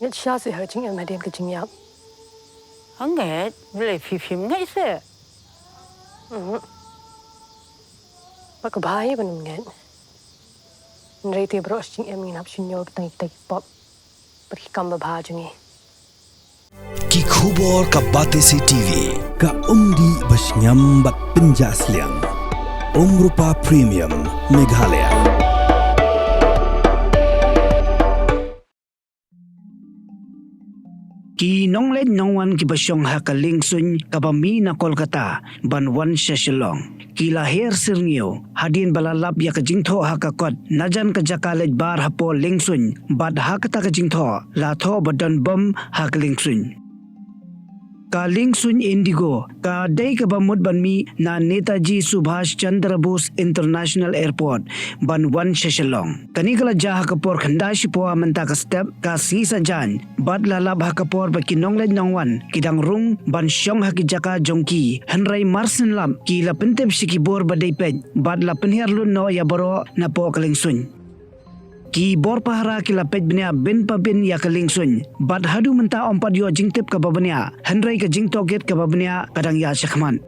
Nhất xa sẽ hơi chính em đem cái chính nhập. Hằng nghe lại phim ngay sẽ. Bác có bài bên em nghe. Nãy thì bro chính em nghĩ nắp xin nhớ cái tay pop. Bác cầm bà bà chung Ki khubor ka Batesi TV ka umdi basnyam bat pinjasliang Rupa Premium Meghalaya. Ki nonglet nongwan ki basyong ha ka Liengsuiñ ka bami na Kolkata banwan sa Shillong. Ki lahir sirngiyo hadin balalap ya ka Jingthoh ha ka kot najan ka jakalet bar ha po Liengsuiñ bad ha ka ta ka Jingthoh la tho badan bom ha ka Liengsuiñ. Ka Liengsuiñ Indigo ka day ka bamut banmi na Netaji Subhash Chandra Bose International Airport banwan sa Shillong. Kanikala jaha ka por khanda si po amanta ka step ka sisa jan bad lalab ha ka por ba kinonglet nongwan kidang rung ban syong ha ki jaka jongki hanray marsen lam ki la pentep si ki bor ba day pej bad la penherlun no ya boro na po ka Liengsuiñ. Ki bor pahara ki lapet bnia bin pa bin ya ka Liengsuiñ bad hadu menta ompat yo jingtip ka babania hanray ka Jingthoh gate ka babania kadang ya syakman.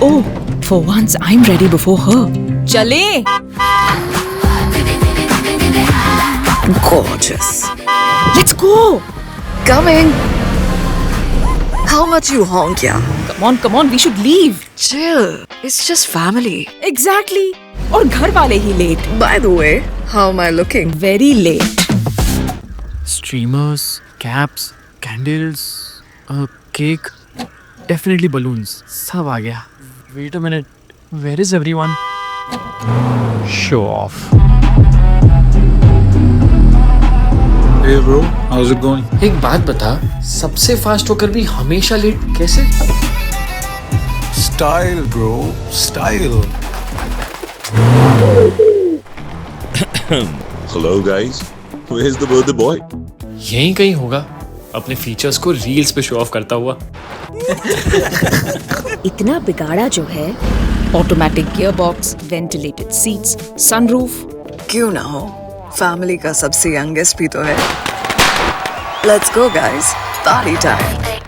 Oh, for once I'm ready before her. Chale! Gorgeous. Let's go! Coming. How much you honk, yeah? Come on, we should leave. Chill. It's just family. Exactly. और घर वाले ही late. By the way, how am I looking? Very late. Streamers, caps, candles, a cake, definitely balloons. सब आ गया. Wait a minute. Where is everyone? Show off. Hey bro, how's it going? एक बात बता, सबसे फास्ट होकर भी हमेशा लेट कैसे? Style bro, style. Hello guys, where's the birthday boy? यहीं कहीं होगा, अपने फीचर्स को रील्स पे शो ऑफ करता हुआ. इतना बिगाड़ा जो है. Automatic gearbox, ventilated seats, sunroof. क्यों ना हो? Family का सबसे youngest भी तो है. Let's go guys. Party time.